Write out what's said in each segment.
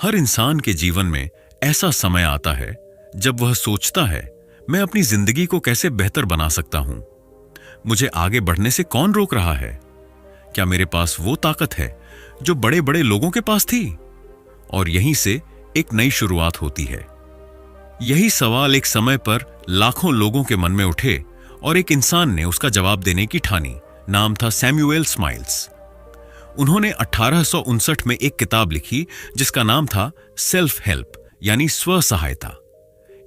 हर इंसान के जीवन में ऐसा समय आता है जब वह सोचता है, मैं अपनी जिंदगी को कैसे बेहतर बना सकता हूं। मुझे आगे बढ़ने से कौन रोक रहा है? क्या मेरे पास वो ताकत है जो बड़े बड़े लोगों के पास थी? और यहीं से एक नई शुरुआत होती है। यही सवाल एक समय पर लाखों लोगों के मन में उठे और एक इंसान ने उसका जवाब देने की ठानी। नाम था सैमुअल स्माइल्स। उन्होंने 1859 में एक किताब लिखी जिसका नाम था सेल्फ हेल्प, यानी स्व सहायता।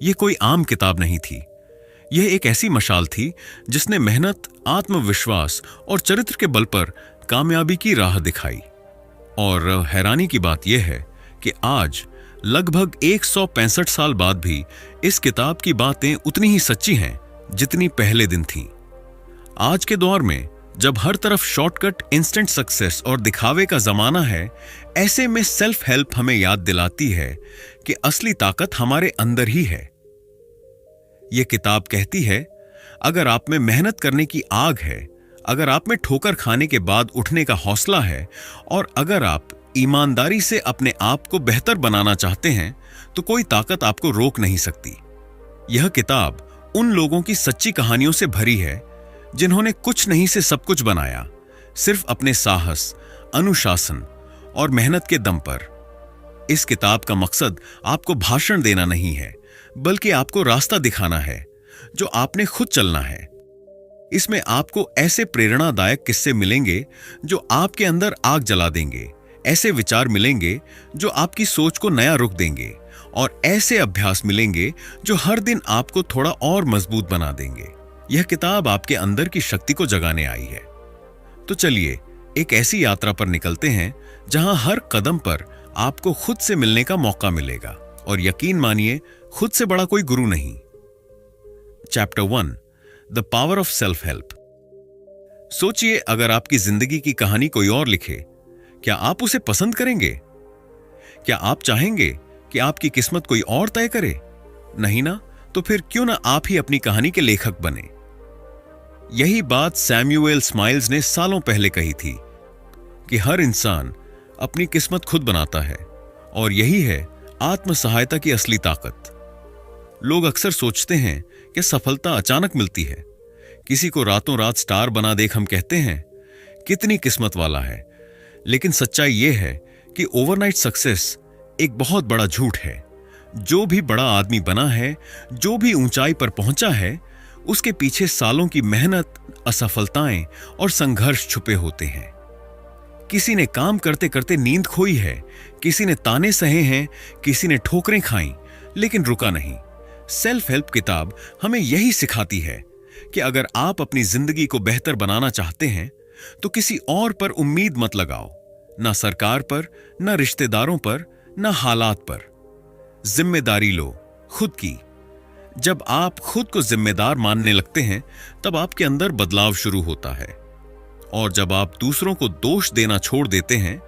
यह कोई आम किताब नहीं थी। यह एक ऐसी मशाल थी जिसने मेहनत, आत्मविश्वास और चरित्र के बल पर कामयाबी की राह दिखाई। और हैरानी की बात यह है कि आज लगभग 165 साल बाद भी इस किताब की बातें उतनी ही सच्ची हैं जितनी पहले दिन थीं। आज के दौर में जब हर तरफ शॉर्टकट, इंस्टेंट सक्सेस और दिखावे का जमाना है, ऐसे में सेल्फ हेल्प हमें याद दिलाती है कि असली ताकत हमारे अंदर ही है। यह किताब कहती है, अगर आप में मेहनत करने की आग है, अगर आप में ठोकर खाने के बाद उठने का हौसला है और अगर आप ईमानदारी से अपने आप को बेहतर बनाना चाहते हैं, तो कोई ताकत आपको रोक नहीं सकती। यह किताब उन लोगों की सच्ची कहानियों से भरी है जिन्होंने कुछ नहीं से सब कुछ बनाया, सिर्फ अपने साहस, अनुशासन और मेहनत के दम पर। इस किताब का मकसद आपको भाषण देना नहीं है, बल्कि आपको रास्ता दिखाना है जो आपने खुद चलना है। इसमें आपको ऐसे प्रेरणादायक किस्से मिलेंगे जो आपके अंदर आग जला देंगे, ऐसे विचार मिलेंगे जो आपकी सोच को नया रुख देंगे और ऐसे अभ्यास मिलेंगे जो हर दिन आपको थोड़ा और मजबूत बना देंगे। यह किताब आपके अंदर की शक्ति को जगाने आई है। तो चलिए एक ऐसी यात्रा पर निकलते हैं जहां हर कदम पर आपको खुद से मिलने का मौका मिलेगा, और यकीन मानिए, खुद से बड़ा कोई गुरु नहीं। Chapter 1, the power of self help. सोचिए, अगर आपकी जिंदगी की कहानी कोई और लिखे, क्या आप उसे पसंद करेंगे? क्या आप चाहेंगे कि आपकी किस्मत कोई और तय करे? नहीं ना? तो फिर क्यों ना आप ही अपनी कहानी के लेखक बने। यही बात सैमुअल स्माइल्स ने सालों पहले कही थी कि हर इंसान अपनी किस्मत खुद बनाता है, और यही है आत्म सहायता की असली ताकत। लोग अक्सर सोचते हैं कि सफलता अचानक मिलती है। किसी को रातों रात स्टार बना देख हम कहते हैं, कितनी किस्मत वाला है। लेकिन सच्चाई यह है कि ओवरनाइट सक्सेस एक बहुत बड़ा झूठ है। जो भी बड़ा आदमी बना है, जो भी ऊंचाई पर पहुंचा है, उसके पीछे सालों की मेहनत, असफलताएं और संघर्ष छुपे होते हैं। किसी ने काम करते करते नींद खोई है, किसी ने ताने सहे हैं, किसी ने ठोकरें खाई, लेकिन रुका नहीं। सेल्फ हेल्प किताब हमें यही सिखाती है कि अगर आप अपनी जिंदगी को बेहतर बनाना चाहते हैं, तो किसी और पर उम्मीद मत लगाओ, ना सरकार पर, ना रिश्तेदारों पर, ना हालात पर। जिम्मेदारी लो खुद की। जब आप खुद को जिम्मेदार मानने लगते हैं, तब आपके अंदर बदलाव शुरू होता है, और जब आप दूसरों को दोष देना छोड़ देते हैं,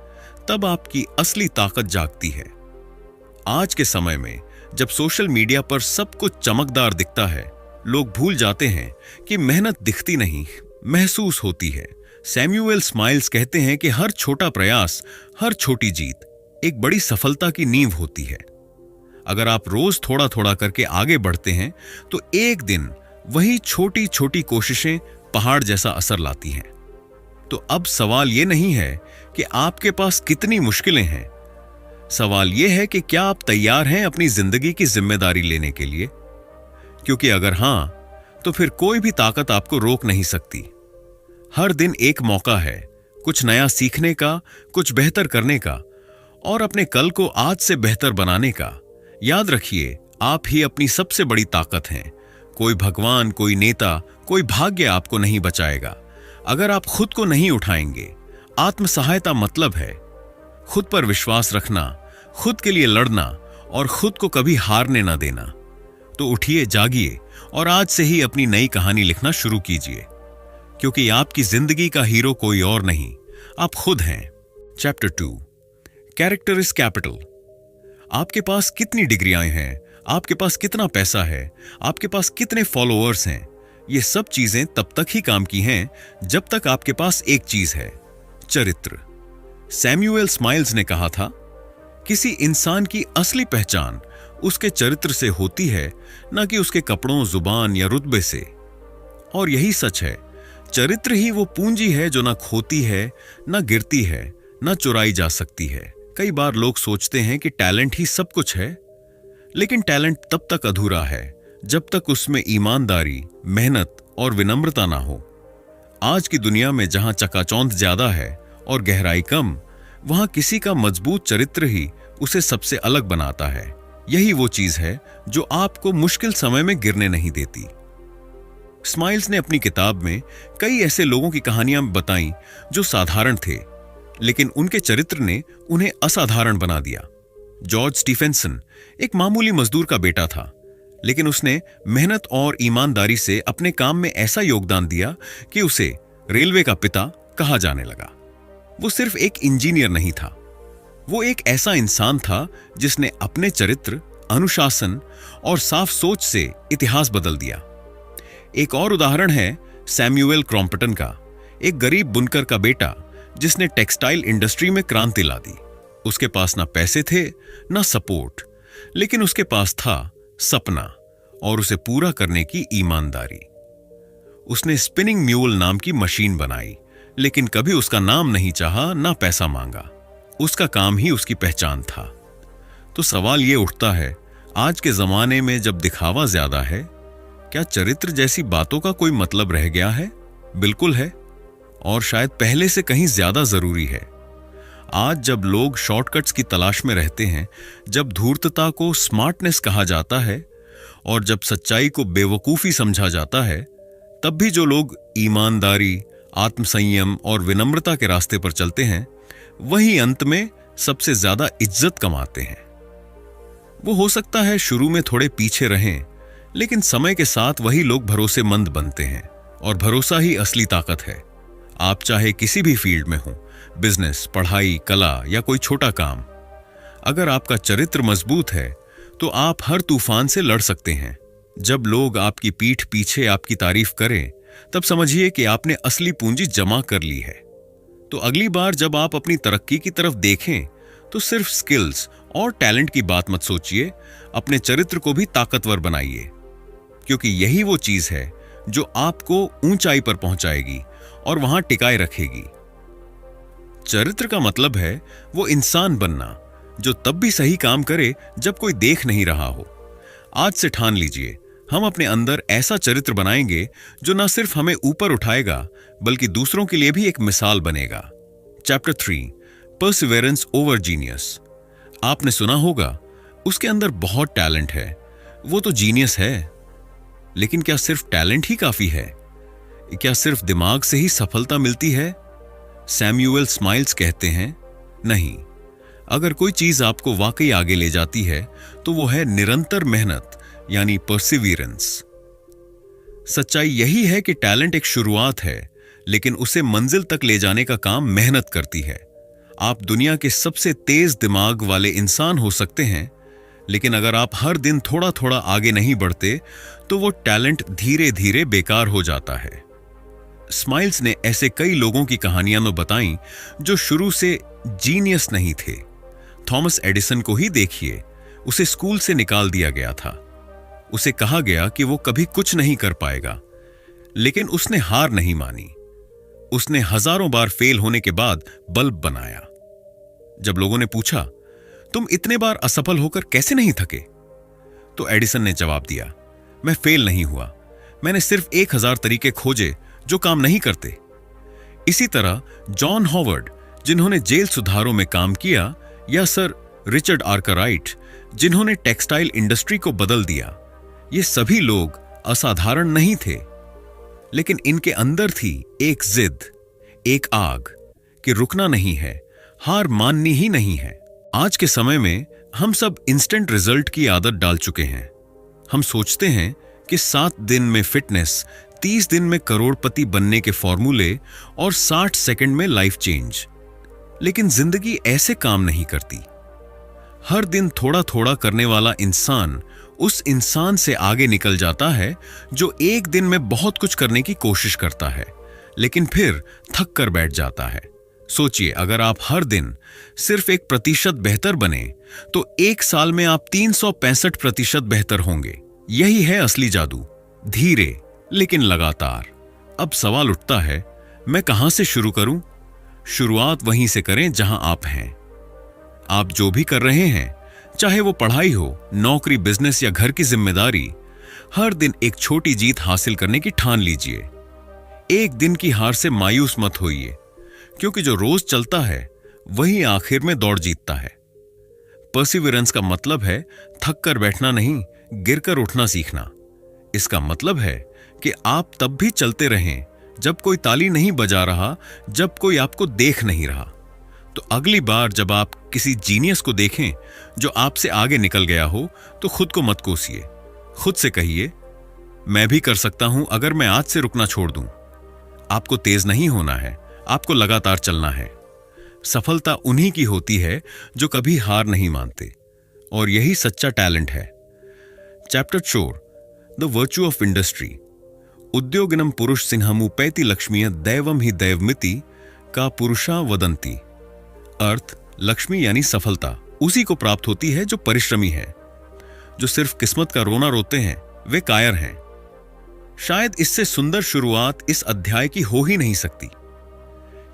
तब आपकी असली ताकत जागती है। आज के समय में जब सोशल मीडिया पर सब कुछ चमकदार दिखता है, लोग भूल जाते हैं कि मेहनत दिखती नहीं, महसूस होती है। सैमुअल स्माइल्स कहते हैं कि हर छोटा प्रयास, हर छोटी जीत एक बड़ी सफलता की नींव होती है। अगर आप रोज थोड़ा थोड़ा करके आगे बढ़ते हैं, तो एक दिन वही छोटी छोटी कोशिशें पहाड़ जैसा असर लाती हैं। तो अब सवाल यह नहीं है कि आपके पास कितनी मुश्किलें हैं, सवाल यह है कि क्या आप तैयार हैं अपनी जिंदगी की जिम्मेदारी लेने के लिए? क्योंकि अगर हां, तो फिर कोई भी ताकत आपको रोक नहीं सकती। हर दिन एक मौका है कुछ नया सीखने का, कुछ बेहतर करने का, और अपने कल को आज से बेहतर बनाने का। याद रखिए, आप ही अपनी सबसे बड़ी ताकत हैं। कोई भगवान, कोई नेता, कोई भाग्य आपको नहीं बचाएगा अगर आप खुद को नहीं उठाएंगे। आत्म सहायता मतलब है खुद पर विश्वास रखना, खुद के लिए लड़ना और खुद को कभी हारने ना देना। तो उठिए, जागिए और आज से ही अपनी नई कहानी लिखना शुरू कीजिए, क्योंकि आपकी जिंदगी का हीरो कोई और नहीं, आप खुद हैं। Chapter 2, character is capital. आपके पास कितनी डिग्रियां हैं, आपके पास कितना पैसा है, आपके पास कितने फॉलोअर्स हैं, ये सब चीजें तब तक ही काम की हैं जब तक आपके पास एक चीज है, चरित्र। सैमुअल स्माइल्स ने कहा था किसी इंसान की असली पहचान उसके चरित्र से होती है, न कि उसके कपड़ों, जुबान या रुतबे से। और यही सच है, चरित्र ही वो पूंजी है जो ना खोती है, ना गिरती है, ना चुराई जा सकती है। कई बार लोग सोचते हैं कि टैलेंट ही सब कुछ है, लेकिन टैलेंट तब तक अधूरा है जब तक उसमें ईमानदारी, मेहनत और विनम्रता ना हो। आज की दुनिया में जहां चकाचौंध ज्यादा है और गहराई कम, वहां किसी का मजबूत चरित्र ही उसे सबसे अलग बनाता है। यही वो चीज है जो आपको मुश्किल समय में गिरने नहीं देती। स्माइल्स ने अपनी किताब में कई ऐसे लोगों की कहानियां बताईं जो साधारण थे, लेकिन उनके चरित्र ने उन्हें असाधारण बना दिया। जॉर्ज स्टीफेंसन एक मामूली मजदूर का बेटा था, लेकिन उसने मेहनत और ईमानदारी से अपने काम में ऐसा योगदान दिया कि उसे रेलवे का पिता कहा जाने लगा। वो सिर्फ एक इंजीनियर नहीं था, वो एक ऐसा इंसान था जिसने अपने चरित्र, अनुशासन और साफ सोच से इतिहास बदल दिया। एक और उदाहरण है सैमुअल क्रॉम्पटन का, एक गरीब बुनकर का बेटा जिसने टेक्सटाइल इंडस्ट्री में क्रांति ला दी। उसके पास ना पैसे थे, ना सपोर्ट, लेकिन उसके पास था सपना और उसे पूरा करने की ईमानदारी। उसने स्पिनिंग म्यूल नाम की मशीन बनाई, लेकिन कभी उसका नाम नहीं चाहा, ना पैसा मांगा। उसका काम ही उसकी पहचान था। तो सवाल यह उठता है, आज के जमाने में जब दिखावा ज्यादा है, क्या चरित्र जैसी बातों का कोई मतलब रह गया है? बिल्कुल है, और शायद पहले से कहीं ज्यादा जरूरी है। आज जब लोग शॉर्टकट्स की तलाश में रहते हैं, जब धूर्तता को स्मार्टनेस कहा जाता है और जब सच्चाई को बेवकूफी समझा जाता है, तब भी जो लोग ईमानदारी, आत्मसंयम और विनम्रता के रास्ते पर चलते हैं, वही अंत में सबसे ज्यादा इज्जत कमाते हैं। वो हो सकता है शुरू में थोड़े पीछे रहें, लेकिन समय के साथ वही लोग भरोसेमंद बनते हैं, और भरोसा ही असली ताकत है। आप चाहे किसी भी फील्ड में हो, बिजनेस, पढ़ाई, कला या कोई छोटा काम, अगर आपका चरित्र मजबूत है तो आप हर तूफान से लड़ सकते हैं। जब लोग आपकी पीठ पीछे आपकी तारीफ करें, तब समझिए कि आपने असली पूंजी जमा कर ली है। तो अगली बार जब आप अपनी तरक्की की तरफ देखें, तो सिर्फ स्किल्स और टैलेंट की बात मत सोचिए, अपने चरित्र को भी ताकतवर बनाइए, क्योंकि यही वो चीज है जो आपको ऊंचाई पर पहुंचाएगी और वहां टिकाए रखेगी। चरित्र का मतलब है वो इंसान बनना जो तब भी सही काम करे जब कोई देख नहीं रहा हो। आज से ठान लीजिए, हम अपने अंदर ऐसा चरित्र बनाएंगे जो न सिर्फ हमें ऊपर उठाएगा, बल्कि दूसरों के लिए भी एक मिसाल बनेगा। Chapter 3, perseverance over genius. आपने सुना होगा, उसके अंदर बहुत टैलेंट है, वो तो जीनियस है। लेकिन क्या सिर्फ टैलेंट ही काफी है? क्या सिर्फ दिमाग से ही सफलता मिलती है? सैमुअल स्माइल्स कहते हैं, नहीं। अगर कोई चीज आपको वाकई आगे ले जाती है, तो वो है निरंतर मेहनत, यानी परसिवियरेंस। सच्चाई यही है कि टैलेंट एक शुरुआत है, लेकिन उसे मंजिल तक ले जाने का काम मेहनत करती है। आप दुनिया के सबसे तेज दिमाग वाले इंसान हो सकते हैं, लेकिन अगर आप हर दिन थोड़ा थोड़ा आगे नहीं बढ़ते, तो वो टैलेंट धीरे धीरे बेकार हो जाता है। स्माइल्स ने ऐसे कई लोगों की कहानियां तो बताईं जो शुरू से जीनियस नहीं थे। थॉमस एडिसन को ही देखिए, उसे स्कूल से निकाल दिया गया था। उसे कहा गया कि वो कभी कुछ नहीं कर पाएगा, लेकिन उसने हार नहीं मानी। उसने हजारों बार फेल होने के बाद बल्ब बनाया। जब लोगों ने पूछा, तुम इतने बार असफल होकर कैसे नहीं थके, तो एडिसन ने जवाब दिया, मैं फेल नहीं हुआ, मैंने सिर्फ 1000 तरीके खोजे जो काम नहीं करते। इसी तरह जॉन हॉवर्ड, जिन्होंने जेल सुधारों में काम किया, या सर रिचर्ड आर्कराइट, जिन्होंने टेक्सटाइल इंडस्ट्री को बदल दिया, ये सभी लोग असाधारण नहीं थे, लेकिन इनके अंदर थी एक जिद, एक आग कि रुकना नहीं है, हार माननी ही नहीं है। आज के समय में हम सब इंस्टेंट रिजल्ट की आदत डाल चुके हैं। हम सोचते हैं कि 7 दिन में फिटनेस, 30 दिन में करोड़पति बनने के फॉर्मूले और 60 सेकंड में लाइफ चेंज। लेकिन जिंदगी ऐसे काम नहीं करती। हर दिन थोड़ा थोड़ा करने वाला इंसान उस इंसान से आगे निकल जाता है जो एक दिन में बहुत कुछ करने की कोशिश करता है, लेकिन फिर थक कर बैठ जाता है। सोचिए, अगर आप हर दिन सिर्फ 1% बेहतर बने तो 1 साल में आप 365% बेहतर होंगे। यही है असली जादू, धीरे लेकिन लगातार। अब सवाल उठता है, मैं कहां से शुरू करूं? शुरुआत वहीं से करें जहां आप हैं। आप जो भी कर रहे हैं, चाहे वो पढ़ाई हो, नौकरी, बिजनेस या घर की जिम्मेदारी, हर दिन एक छोटी जीत हासिल करने की ठान लीजिए। एक दिन की हार से मायूस मत होइए, क्योंकि जो रोज चलता है वही आखिर में दौड़ जीतता है। परसिवरेंस का मतलब है थक कर बैठना नहीं, गिरकर उठना सीखना। इसका मतलब है कि आप तब भी चलते रहें जब कोई ताली नहीं बजा रहा, जब कोई आपको देख नहीं रहा। तो अगली बार जब आप किसी जीनियस को देखें जो आपसे आगे निकल गया हो, तो खुद को मत कोसिए। खुद से कहिए, मैं भी कर सकता हूं अगर मैं आज से रुकना छोड़ दूं। आपको तेज नहीं होना है, आपको लगातार चलना है। सफलता उन्हीं की होती है जो कभी हार नहीं मानते, और यही सच्चा टैलेंट है। Chapter 4, the virtue of industry. उद्योगिनम पुरुष सिंहमुपैति लक्ष्मीय दैवम ही दैवमिति का पुरुषा वदंती। अर्थ, लक्ष्मी यानी सफलता उसी को प्राप्त होती है जो परिश्रमी है। जो सिर्फ किस्मत का रोना रोते हैं वे कायर हैं। शायद इससे सुंदर शुरुआत इस अध्याय की हो ही नहीं सकती।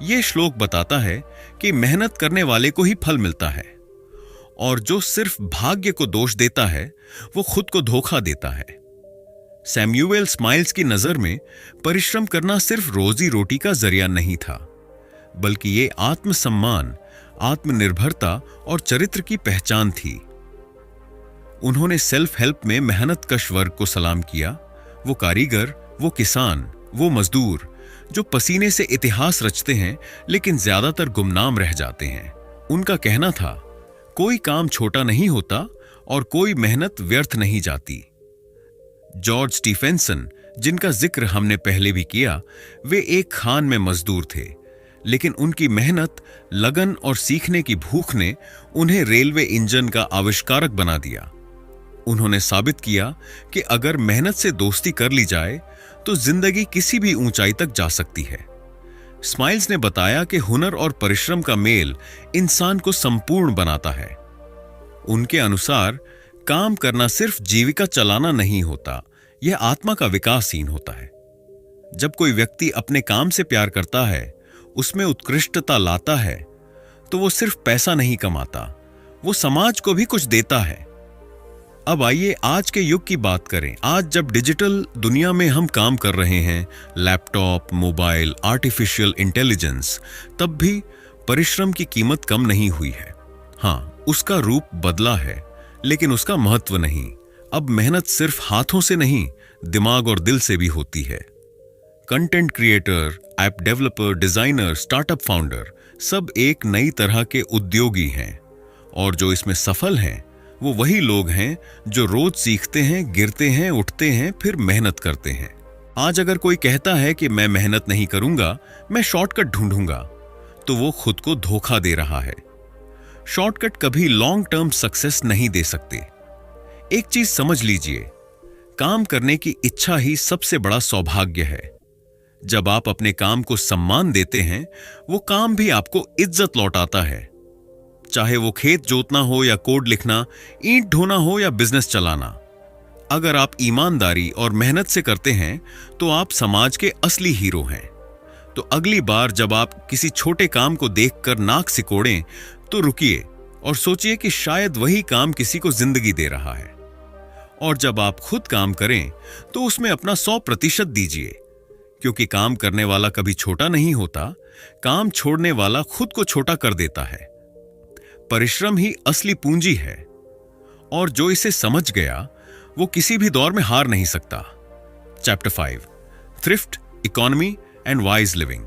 यह श्लोक बताता है कि मेहनत करने वाले को ही फल मिलता है, और जो सिर्फ भाग्य को दोष देता है वो खुद को धोखा देता है। सैमुएल स्माइल्स की नजर में परिश्रम करना सिर्फ रोजी रोटी का जरिया नहीं था, बल्कि ये आत्मसम्मान, आत्मनिर्भरता और चरित्र की पहचान थी। उन्होंने सेल्फ हेल्प में मेहनतकश वर्ग को सलाम किया। वो कारीगर, वो किसान, वो मजदूर जो पसीने से इतिहास रचते हैं लेकिन ज्यादातर गुमनाम रह जाते हैं। उनका कहना था, कोई काम छोटा नहीं होता और कोई मेहनत व्यर्थ नहीं जाती। जॉर्ज स्टीफेंसन, जिनका जिक्र हमने पहले भी किया, वे एक खान में मजदूर थे, लेकिन उनकी मेहनत, लगन और सीखने की भूख ने उन्हें रेलवे इंजन का आविष्कारक बना दिया। उन्होंने साबित किया कि अगर मेहनत से दोस्ती कर ली जाए तो जिंदगी किसी भी ऊंचाई तक जा सकती है। स्माइल्स ने बताया कि हुनर और परिश्रम का मेल इंसान को संपूर्ण बनाता है। उनके अनुसार काम करना सिर्फ जीविका चलाना नहीं होता, यह आत्मा का विकासहीन होता है। जब कोई व्यक्ति अपने काम से प्यार करता है, उसमें उत्कृष्टता लाता है, तो वो सिर्फ पैसा नहीं कमाता, वो समाज को भी कुछ देता है। अब आइए आज के युग की बात करें। आज जब डिजिटल दुनिया में हम काम कर रहे हैं, लैपटॉप, मोबाइल, आर्टिफिशियल इंटेलिजेंस, तब भी परिश्रम की कीमत कम नहीं हुई है। हाँ, उसका रूप बदला है, लेकिन उसका महत्व नहीं। अब मेहनत सिर्फ हाथों से नहीं, दिमाग और दिल से भी होती है। Content creator, app developer, designer, startup founder, सब एक नई तरह के उद्योगी हैं, और जो इसमें सफल हैं वो वही लोग हैं जो रोज सीखते हैं, गिरते हैं, उठते हैं, फिर मेहनत करते हैं। आज अगर कोई कहता है कि मैं मेहनत नहीं करूंगा, मैं शॉर्टकट ढूंढूंगा, तो वो खुद को धोखा दे रहा है। शॉर्टकट कभी लॉन्ग टर्म सक्सेस नहीं दे सकते। एक चीज समझ लीजिए, काम करने की इच्छा ही सबसे बड़ा सौभाग्य है। जब आप अपने काम को सम्मान देते हैं, वो काम भी आपको इज्जत लौटाता है। चाहे वो खेत जोतना हो या कोड लिखना, ईंट ढोना हो या बिजनेस चलाना। अगर आप ईमानदारी और मेहनत से करते हैं तो आप समाज के असली हीरो हैं। तो अगली बार जब आप किसी छोटे काम को देखकर नाक सिकोड़ें, तो रुकिए और सोचिए कि शायद वही काम किसी को जिंदगी दे रहा है। और जब आप खुद काम करें तो उसमें अपना 100% दीजिए, क्योंकि काम करने वाला कभी छोटा नहीं होता, काम छोड़ने वाला खुद को छोटा कर देता है। परिश्रम ही असली पूंजी है, और जो इसे समझ गया वो किसी भी दौर में हार नहीं सकता। Chapter 5, thrift, economy and wise living.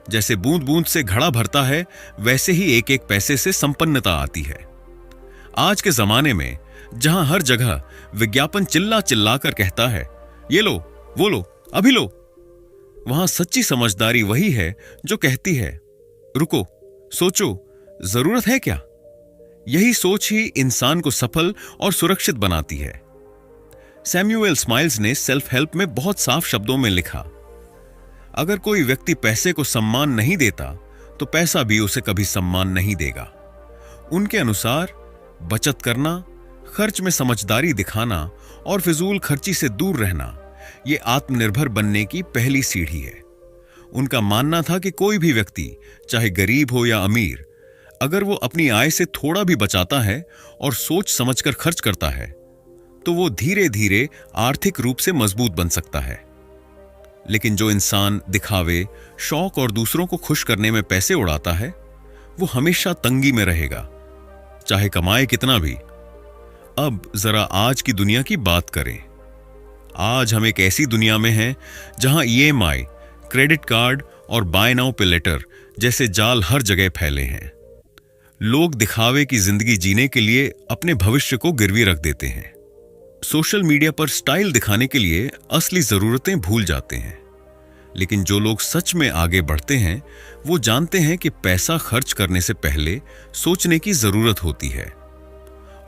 जैसे बूंद बूंद से घड़ा भरता है, वैसे ही एक एक पैसे से संपन्नता आती है। आज के जमाने में जहां हर जगह विज्ञापन चिल्ला चिल्ला कर कहता है, ये लो, वो लो, अभी लो, वहां सच्ची समझदारी वही है जो कहती है, रुको, सोचो, जरूरत है क्या? यही सोच ही इंसान को सफल और सुरक्षित बनाती है। सैमुएल स्माइल्स ने सेल्फ हेल्प में बहुत साफ शब्दों में लिखा, अगर कोई व्यक्ति पैसे को सम्मान नहीं देता तो पैसा भी उसे कभी सम्मान नहीं देगा। उनके अनुसार बचत करना, खर्च में समझदारी दिखाना और फिजूल खर्ची से दूर रहना, ये आत्मनिर्भर बनने की पहली सीढ़ी है। उनका मानना था कि कोई भी व्यक्ति, चाहे गरीब हो या अमीर, अगर वो अपनी आय से थोड़ा भी बचाता है और सोच समझकर खर्च करता है, तो वो धीरे धीरे आर्थिक रूप से मजबूत बन सकता है। लेकिन जो इंसान दिखावे, शौक और दूसरों को खुश करने में पैसे उड़ाता है, वो हमेशा तंगी में रहेगा, चाहे कमाए कितना भी। अब जरा आज की दुनिया की बात करें। आज हम एक ऐसी दुनिया में हैं जहां ईएमआई, क्रेडिट कार्ड और बाय नाउ पे लेटर जैसे जाल हर जगह फैले हैं। लोग दिखावे की जिंदगी जीने के लिए अपने भविष्य को गिरवी रख देते हैं। सोशल मीडिया पर स्टाइल दिखाने के लिए असली जरूरतें भूल जाते हैं। लेकिन जो लोग सच में आगे बढ़ते हैं, वो जानते हैं कि पैसा खर्च करने से पहले सोचने की जरूरत होती है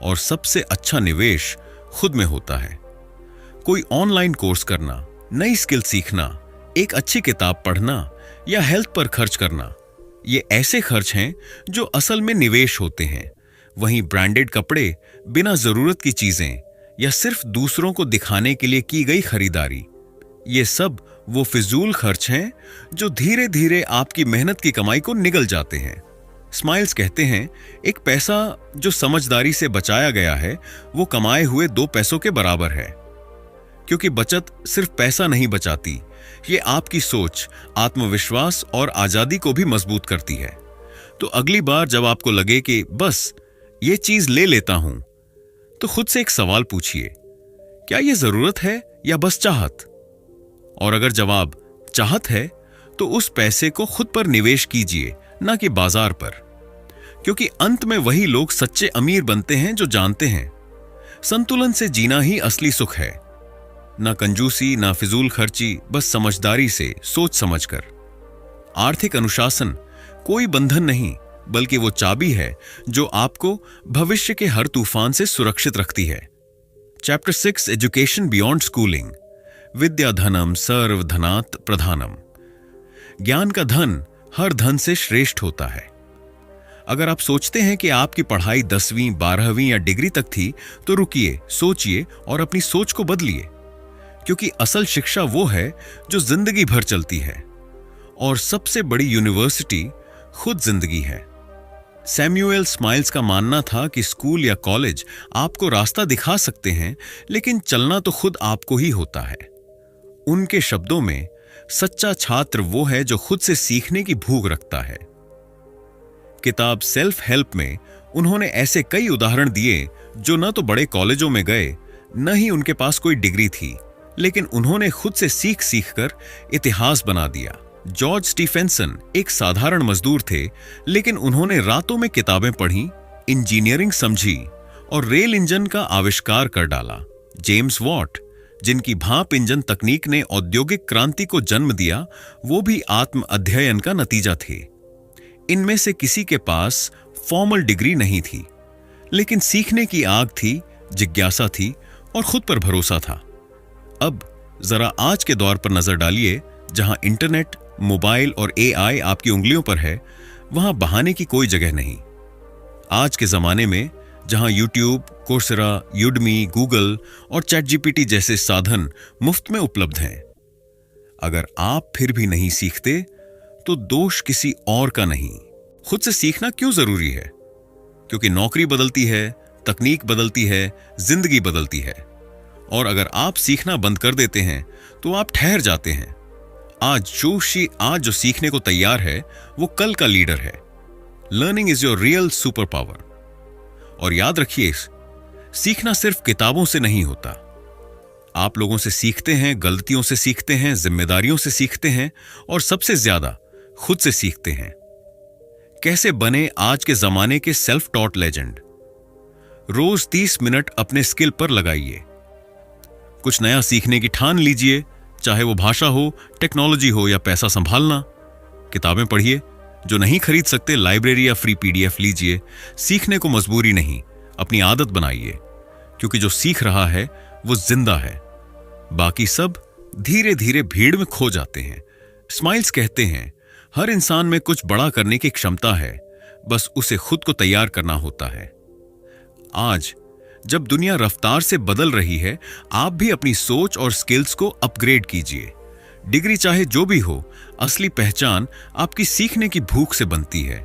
और सबसे अच्छा निवेश खुद में होता है। कोई ऑनलाइन कोर्स करना, नई स्किल सीखना, एक अच्छी किताब पढ़ना या हेल्थ पर खर्च करना, ये ऐसे खर्च हैं जो असल में निवेश होते हैं। वहीं ब्रांडेड कपड़े, बिना जरूरत की चीजें या सिर्फ दूसरों को दिखाने के लिए की गई खरीदारी, ये सब वो फिजूल खर्च हैं जो धीरे धीरे आपकी मेहनत की कमाई को निगल जाते हैं। स्माइल्स कहते हैं, एक पैसा जो समझदारी से बचाया गया है, वो कमाए हुए 2 पैसों के बराबर है। क्योंकि बचत सिर्फ पैसा नहीं बचाती, ये आपकी सोच, आत्मविश्वास और आजादी को भी मजबूत करती है। तो अगली बार जब आपको लगे कि बस ये चीज ले लेता हूं, तो खुद से एक सवाल पूछिए, क्या ये जरूरत है या बस चाहत? और अगर जवाब चाहत है, तो उस पैसे को खुद पर निवेश कीजिए, ना कि बाजार पर। क्योंकि अंत में वही लोग सच्चे अमीर बनते हैं जो जानते हैं, संतुलन से जीना ही असली सुख है। ना कंजूसी, ना फिजूल खर्ची, बस समझदारी से, सोच समझकर। आर्थिक अनुशासन कोई बंधन नहीं, बल्कि वो चाबी है जो आपको भविष्य के हर तूफान से सुरक्षित रखती है। Chapter 6, education beyond schooling. विद्या धनम सर्व धनात् प्रधानम। ज्ञान का धन हर धन से श्रेष्ठ होता है। अगर आप सोचते हैं कि आपकी पढ़ाई 10वीं, 12वीं या डिग्री तक थी, तो रुकिए, सोचिए और अपनी सोच को बदलिए। क्योंकि असल शिक्षा वो है जो जिंदगी भर चलती है, और सबसे बड़ी यूनिवर्सिटी खुद जिंदगी है। सैमुअल स्माइल्स का मानना था कि स्कूल या कॉलेज आपको रास्ता दिखा सकते हैं, लेकिन चलना तो खुद आपको ही होता है। उनके शब्दों में, सच्चा छात्र वो है जो खुद से सीखने की भूख रखता है। किताब सेल्फ हेल्प में उन्होंने ऐसे कई उदाहरण दिए जो न तो बड़े कॉलेजों में गए, न ही उनके पास कोई डिग्री थी, लेकिन उन्होंने खुद से सीख सीख कर इतिहास बना दिया। जॉर्ज स्टीफेंसन एक साधारण मजदूर थे, लेकिन उन्होंने रातों में किताबें पढ़ी, इंजीनियरिंग समझी और रेल इंजन का आविष्कार कर डाला। जेम्स वॉट, जिनकी भाप इंजन तकनीक ने औद्योगिक क्रांति को जन्म दिया, वो भी आत्म अध्ययन का नतीजा थे। इनमें से किसी के पास फॉर्मल डिग्री नहीं थी, लेकिन सीखने की आग थी, जिज्ञासा थी और खुद पर भरोसा था। अब जरा आज के दौर पर नजर डालिए, जहां इंटरनेट, मोबाइल और एआई आपकी उंगलियों पर है, वहां बहाने की कोई जगह नहीं। आज के जमाने में जहां यूट्यूब, कोर्सेरा, यूडमी, गूगल और चैट जीपीटी जैसे साधन मुफ्त में उपलब्ध हैं, अगर आप फिर भी नहीं सीखते, तो दोष किसी और का नहीं। खुद से सीखना क्यों जरूरी है? क्योंकि नौकरी बदलती है, तकनीक बदलती है, जिंदगी बदलती है। और अगर आप सीखना बंद कर देते हैं, तो आप ठहर जाते हैं। आज जो सीखने को तैयार है, वो कल का लीडर है। Learning is your real super power. और याद रखिए, सीखना सिर्फ किताबों से नहीं होता। आप लोगों से सीखते हैं, गलतियों से सीखते हैं, जिम्मेदारियों से सीखते हैं और सबसे ज्यादा खुद से सीखते हैं। कैसे बने आज के जमाने के सेल्फ टॉट लेजेंड? रोज 30 मिनट अपने स्किल पर लगाइए। कुछ नया सीखने की ठान लीजिए, चाहे वो भाषा हो, टेक्नोलॉजी हो या पैसा संभालना। किताबें पढ़िए, जो नहीं खरीद सकते लाइब्रेरी या फ्री पीडीएफ लीजिए। सीखने को मजबूरी नहीं, अपनी आदत बनाइए, क्योंकि जो सीख रहा है वो जिंदा है। बाकी सब धीरे धीरे भीड़ में खो जाते हैं। स्माइल्स कहते हैं, हर इंसान में कुछ बड़ा करने की क्षमता है, बस उसे खुद को तैयार करना होता है। आज जब दुनिया रफ्तार से बदल रही है, आप भी अपनी सोच और स्किल्स को अपग्रेड कीजिए। डिग्री चाहे जो भी हो, असली पहचान आपकी सीखने की भूख से बनती है।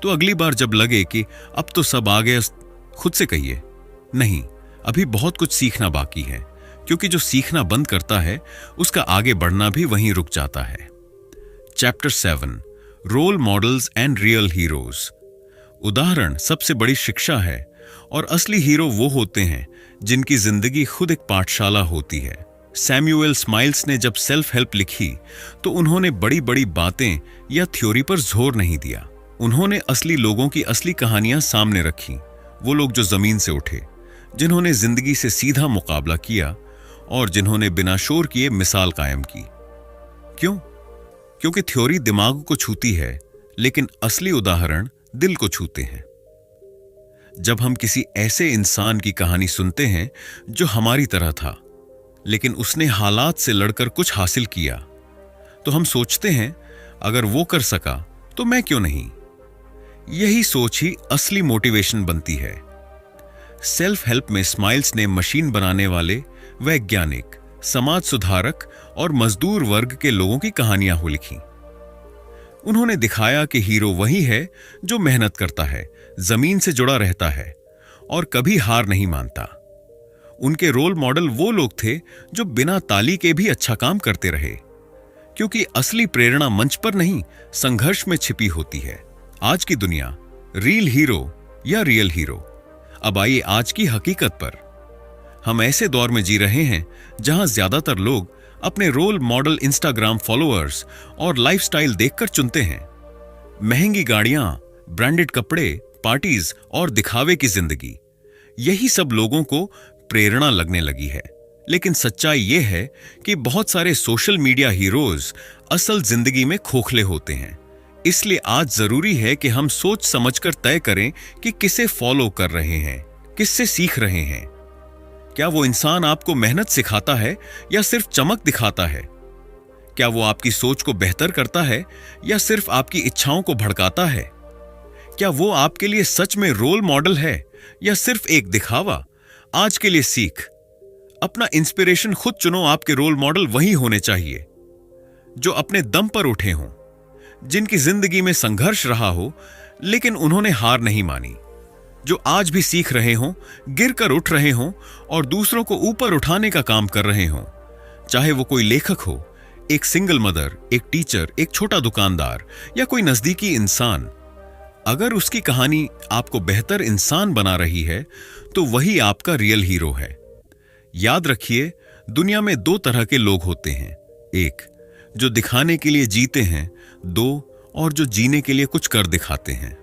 तो अगली बार जब लगे कि अब तो सब आ गया, खुद से कहिए, नहीं, अभी बहुत कुछ सीखना बाकी है, क्योंकि जो सीखना बंद करता है उसका आगे बढ़ना भी वहीं रुक जाता है। Chapter 7, role models and real heroes. उदाहरण सबसे बड़ी शिक्षा है, और असली हीरो वो होते हैं जिनकी जिंदगी खुद एक पाठशाला होती है। सैमुअल स्माइल्स ने जब सेल्फ हेल्प लिखी तो उन्होंने बड़ी बड़ी बातें या थ्योरी पर जोर नहीं दिया। उन्होंने असली लोगों की असली कहानियां सामने रखी, वो लोग जो जमीन से उठे, जिन्होंने जिंदगी से सीधा मुकाबला किया और जिन्होंने बिना शोर किए मिसाल कायम की। क्यों? क्योंकि थ्योरी दिमाग को छूती है, लेकिन असली उदाहरण दिल को छूते हैं। जब हम किसी ऐसे इंसान की कहानी सुनते हैं जो हमारी तरह था, लेकिन उसने हालात से लड़कर कुछ हासिल किया, तो हम सोचते हैं अगर वो कर सका तो मैं क्यों नहीं। यही सोच ही असली मोटिवेशन बनती है। सेल्फ हेल्प में स्माइल्स ने मशीन बनाने वाले वैज्ञानिक, समाज सुधारक और मजदूर वर्ग के लोगों की कहानियां लिखी। उन्होंने दिखाया कि हीरो वही है जो मेहनत करता है, जमीन से जुड़ा रहता है और कभी हार नहीं मानता। उनके रोल मॉडल वो लोग थे जो बिना ताली के भी अच्छा काम करते रहे, क्योंकि असली प्रेरणा मंच पर नहीं, संघर्ष में छिपी होती है। आज की दुनिया, रील हीरो या रियल हीरो। अब आइए आज की हकीकत पर। हम ऐसे दौर में जी रहे हैं जहां ज्यादातर लोग अपने रोल मॉडल इंस्टाग्राम फॉलोअर्स और लाइफस्टाइल देखकर चुनते हैं। महंगी गाड़ियां, ब्रांडेड कपड़े, पार्टीज और दिखावे की जिंदगी, यही सब लोगों को प्रेरणा लगने लगी है। लेकिन सच्चाई यह है कि बहुत सारे सोशल मीडिया हीरोज असल जिंदगी में खोखले होते हैं। इसलिए आज जरूरी है कि हम सोच समझकर तय करें कि किसे फॉलो कर रहे हैं, किससे सीख रहे हैं। क्या वो इंसान आपको मेहनत सिखाता है या सिर्फ चमक दिखाता है? क्या वो आपकी सोच को बेहतर करता है या सिर्फ आपकी इच्छाओं को भड़काता है? क्या वो आपके लिए सच में रोल मॉडल है या सिर्फ एक दिखावा? आज के लिए सीख, अपना इंस्पिरेशन खुद चुनो। आपके रोल मॉडल वही होने चाहिए जो अपने दम पर उठे हों, जिनकी जिंदगी में संघर्ष रहा हो लेकिन उन्होंने हार नहीं मानी, जो आज भी सीख रहे हों, गिरकर उठ रहे हों और दूसरों को ऊपर उठाने का काम कर रहे हों। चाहे वो कोई लेखक हो, एक सिंगल मदर, एक टीचर, एक छोटा दुकानदार या कोई नजदीकी इंसान, अगर उसकी कहानी आपको बेहतर इंसान बना रही है तो वही आपका रियल हीरो है। याद रखिए, दुनिया में दो तरह के लोग होते हैं, एक जो दिखाने के लिए जीते हैं, दो और जो जीने के लिए कुछ कर दिखाते हैं।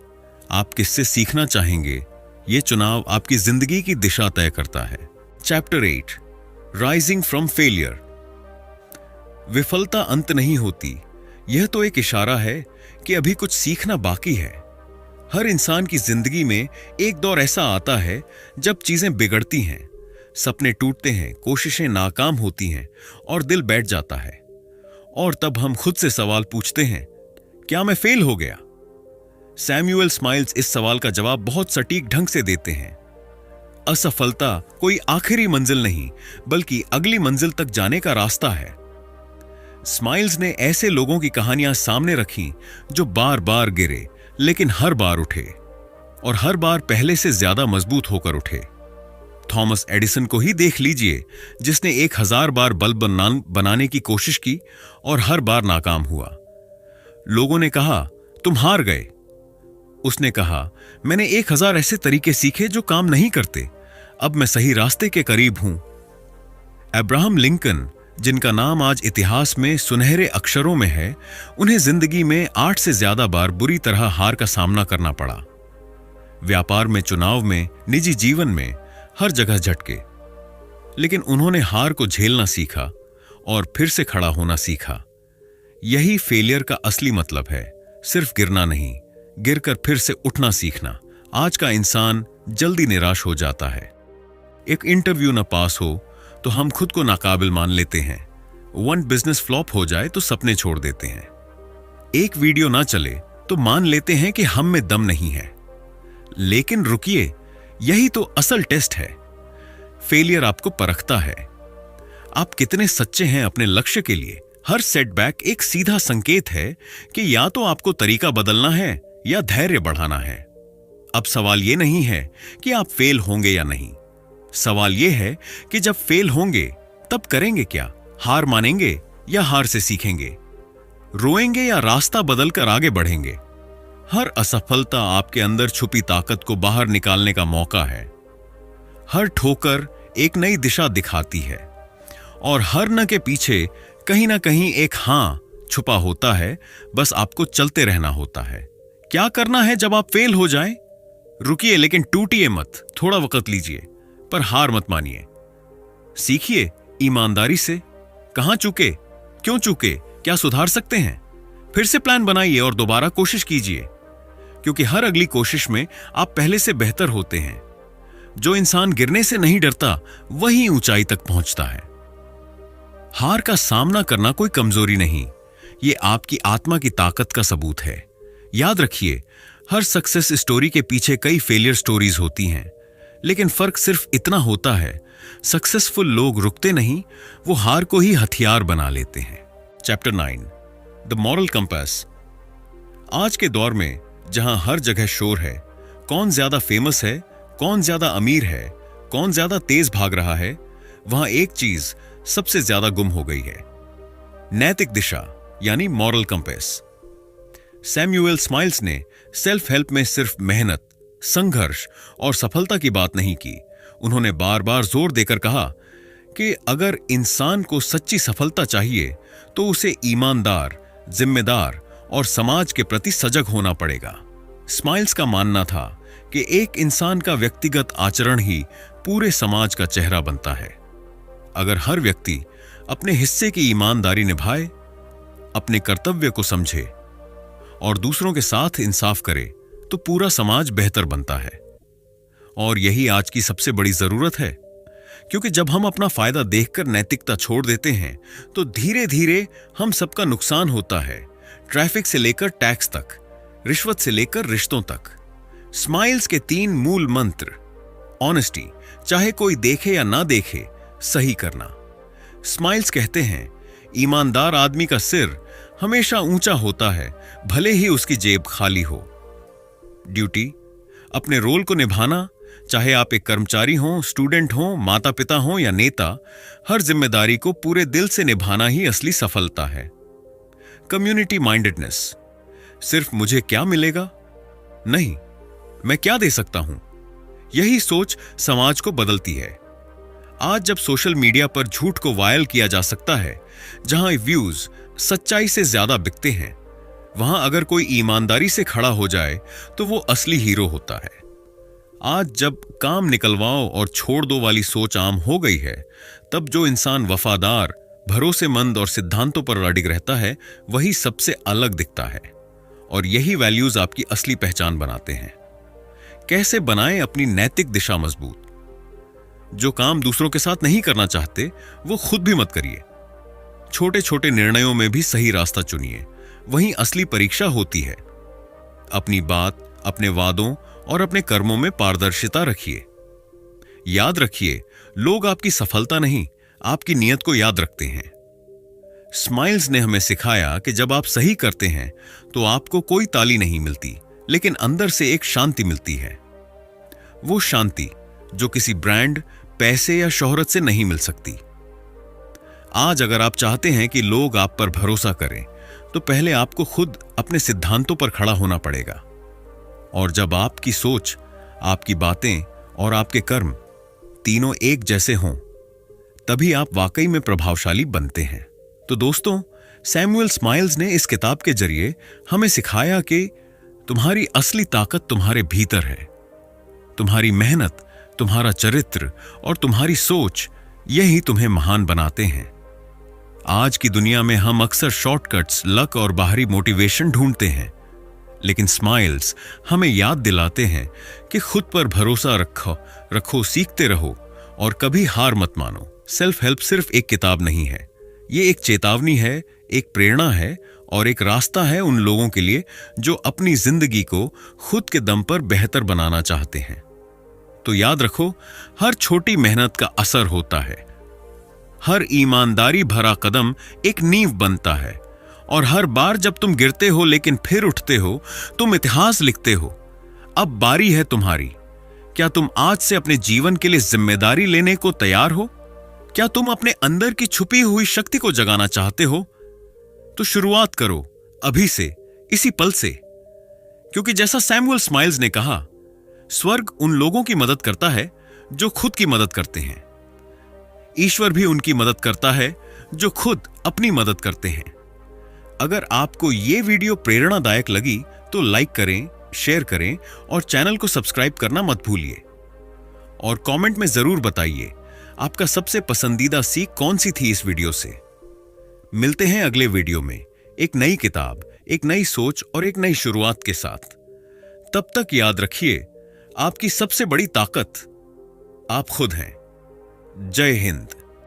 आप किससे सीखना चाहेंगे, ये चुनाव आपकी जिंदगी की दिशा तय करता है। Chapter 8, rising from failure. विफलता अंत नहीं होती, यह तो एक इशारा है कि अभी कुछ सीखना बाकी है। हर इंसान की जिंदगी में एक दौर ऐसा आता है जब चीजें बिगड़ती हैं, सपने टूटते हैं, कोशिशें नाकाम होती हैं और दिल बैठ जाता है। और तब हम खुद से सवाल पूछते हैं, क्या मैं फेल हो गया? सैमुअल स्माइल्स इस सवाल का जवाब बहुत सटीक ढंग से देते हैं। असफलता कोई आखिरी मंजिल नहीं, बल्कि अगली मंजिल तक जाने का रास्ता है। स्माइल्स ने ऐसे लोगों की कहानियां सामने रखी जो बार बार गिरे लेकिन हर बार उठे, और हर बार पहले से ज्यादा मजबूत होकर उठे। थॉमस एडिसन को ही देख लीजिए, जिसने 1000 बार बल्ब बनाने की कोशिश की और हर बार नाकाम हुआ। लोगों ने कहा, तुम हार गए। उसने कहा, मैंने 1000 ऐसे तरीके सीखे जो काम नहीं करते, अब मैं सही रास्ते के करीब हूं। अब्राहम लिंकन, जिनका नाम आज इतिहास में सुनहरे अक्षरों में है, उन्हें जिंदगी में 8 से ज्यादा बार बुरी तरह हार का सामना करना पड़ा। व्यापार में, चुनाव में, निजी जीवन में, हर जगह झटके, लेकिन उन्होंने हार को झेलना सीखा और फिर से खड़ा होना सीखा। यही फेलियर का असली मतलब है, सिर्फ गिरना नहीं, गिरकर फिर से उठना सीखना। आज का इंसान जल्दी निराश हो जाता है। एक इंटरव्यू न पास हो तो हम खुद को नाकाबिल मान लेते हैं। वन बिजनेस फ्लॉप हो जाए तो सपने छोड़ देते हैं। एक वीडियो ना चले तो मान लेते हैं कि हम में दम नहीं है। लेकिन रुकिए, यही तो असल टेस्ट है। फेलियर आपको परखता है आप कितने सच्चे हैं अपने लक्ष्य के लिए। हर सेटबैक एक सीधा संकेत है कि या तो आपको तरीका बदलना है या धैर्य बढ़ाना है। अब सवाल यह नहीं है कि आप फेल होंगे या नहीं, सवाल यह है कि जब फेल होंगे तब करेंगे क्या? हार मानेंगे या हार से सीखेंगे? रोएंगे या रास्ता बदलकर आगे बढ़ेंगे? हर असफलता आपके अंदर छुपी ताकत को बाहर निकालने का मौका है। हर ठोकर एक नई दिशा दिखाती है और हर न के पीछे कहीं ना कहीं एक हां छुपा होता है। बस आपको चलते रहना होता है। क्या करना है जब आप फेल हो जाएं? रुकिए, लेकिन टूटिए मत। थोड़ा वक्त लीजिए, पर हार मत मानिए। सीखिए ईमानदारी से। कहां चूके, क्यों चूके, क्या सुधार सकते हैं? फिर से प्लान बनाइए और दोबारा कोशिश कीजिए, क्योंकि हर अगली कोशिश में आप पहले से बेहतर होते हैं। जो इंसान गिरने से नहीं डरता वही ऊंचाई तक पहुंचता है। हार का सामना करना कोई कमजोरी नहीं, यह आपकी आत्मा की ताकत का सबूत है। याद रखिए, हर सक्सेस स्टोरी के पीछे कई फेलियर स्टोरीज होती हैं, लेकिन फर्क सिर्फ इतना होता है, सक्सेसफुल लोग रुकते नहीं, वो हार को ही हथियार बना लेते हैं। Chapter 9, the moral compass. आज के दौर में जहां हर जगह शोर है, कौन ज्यादा फेमस है, कौन ज्यादा अमीर है, कौन ज्यादा तेज भाग रहा है, वहां एक चीज सबसे ज्यादा गुम हो गई है, नैतिक दिशा यानी मॉरल कंपास। सैमुअल स्माइल्स ने सेल्फ हेल्प में सिर्फ मेहनत, संघर्ष और सफलता की बात नहीं की। उन्होंने बार बार जोर देकर कहा कि अगर इंसान को सच्ची सफलता चाहिए तो उसे ईमानदार, जिम्मेदार और समाज के प्रति सजग होना पड़ेगा। स्माइल्स का मानना था कि एक इंसान का व्यक्तिगत आचरण ही पूरे समाज का चेहरा बनता है। अगर हर व्यक्ति अपने हिस्से की ईमानदारी निभाए, अपने कर्तव्य को समझे और दूसरों के साथ इंसाफ करे, तो पूरा समाज बेहतर बनता है। और यही आज की सबसे बड़ी जरूरत है, क्योंकि जब हम अपना फायदा देखकर नैतिकता छोड़ देते हैं तो धीरे धीरे हम सबका नुकसान होता है। ट्रैफिक से लेकर टैक्स तक, रिश्वत से लेकर रिश्तों तक। स्माइल्स के 3 मूल मंत्र: ऑनेस्टी, चाहे कोई देखे या ना देखे, सही करना। स्माइल्स कहते हैं, ईमानदार आदमी का सिर हमेशा ऊंचा होता है, भले ही उसकी जेब खाली हो। ड्यूटी, अपने रोल को निभाना, चाहे आप एक कर्मचारी हों, स्टूडेंट हों, माता पिता हों या नेता, हर जिम्मेदारी को पूरे दिल से निभाना ही असली सफलता है। कम्युनिटी माइंडेडनेस, सिर्फ मुझे क्या मिलेगा नहीं, मैं क्या दे सकता हूं, यही सोच समाज को बदलती है। आज जब सोशल मीडिया पर झूठ को वायरल किया जा सकता है, जहां व्यूज सच्चाई से ज्यादा बिकते हैं, वहां अगर कोई ईमानदारी से खड़ा हो जाए तो वो असली हीरो होता है। आज जब काम निकलवाओ और छोड़ दो वाली सोच आम हो गई है, तब जो इंसान वफादार, भरोसेमंद और सिद्धांतों पर अडिग रहता है, वही सबसे अलग दिखता है। और यही वैल्यूज आपकी असली पहचान बनाते हैं। कैसे बनाएं अपनी नैतिक दिशा मजबूत? जो काम दूसरों के साथ नहीं करना चाहते, वो खुद भी मत करिए। छोटे छोटे निर्णयों में भी सही रास्ता चुनिए, वहीं असली परीक्षा होती है। अपनी बात, अपने वादों और अपने कर्मों में पारदर्शिता रखिए। याद रखिए, लोग आपकी सफलता नहीं, आपकी नीयत को याद रखते हैं। स्माइल्स ने हमें सिखाया कि जब आप सही करते हैं तो आपको कोई ताली नहीं मिलती, लेकिन अंदर से एक शांति मिलती है। वो शांति जो किसी ब्रांड, पैसे या शोहरत से नहीं मिल सकती। आज अगर आप चाहते हैं कि लोग आप पर भरोसा करें, तो पहले आपको खुद अपने सिद्धांतों पर खड़ा होना पड़ेगा। और जब आपकी सोच, आपकी बातें और आपके कर्म तीनों एक जैसे हों, तभी आप वाकई में प्रभावशाली बनते हैं। तो दोस्तों, सैमुअल स्माइल्स ने इस किताब के जरिए हमें सिखाया कि तुम्हारी असली ताकत तुम्हारे भीतर है। तुम्हारी मेहनत, तुम्हारा चरित्र और तुम्हारी सोच, यही तुम्हें महान बनाते हैं। आज की दुनिया में हम अक्सर शॉर्टकट्स, लक और बाहरी मोटिवेशन ढूंढते हैं, लेकिन स्माइल्स हमें याद दिलाते हैं कि खुद पर भरोसा रखो, सीखते रहो और कभी हार मत मानो। सेल्फ हेल्प सिर्फ एक किताब नहीं है, ये एक चेतावनी है, एक प्रेरणा है और एक रास्ता है उन लोगों के लिए जो अपनी जिंदगी को खुद के दम पर बेहतर बनाना चाहते हैं। तो याद रखो, हर छोटी मेहनत का असर होता है, हर ईमानदारी भरा कदम एक नींव बनता है, और हर बार जब तुम गिरते हो लेकिन फिर उठते हो, तुम इतिहास लिखते हो। अब बारी है तुम्हारी। क्या तुम आज से अपने जीवन के लिए जिम्मेदारी लेने को तैयार हो? क्या तुम अपने अंदर की छुपी हुई शक्ति को जगाना चाहते हो? तो शुरुआत करो अभी से, इसी पल से। क्योंकि जैसा सैमुअल स्माइल्स ने कहा, स्वर्ग उन लोगों की मदद करता है जो खुद की मदद करते हैं। ईश्वर भी उनकी मदद करता है जो खुद अपनी मदद करते हैं। अगर आपको यह वीडियो प्रेरणादायक लगी तो लाइक करें, शेयर करें और चैनल को सब्सक्राइब करना मत भूलिए। और कमेंट में जरूर बताइए आपका सबसे पसंदीदा सीख कौन सी थी इस वीडियो से। मिलते हैं अगले वीडियो में एक नई किताब, एक नई सोच और एक नई शुरुआत के साथ। तब तक याद रखिए, आपकी सबसे बड़ी ताकत आप खुद हैं। जय हिंद।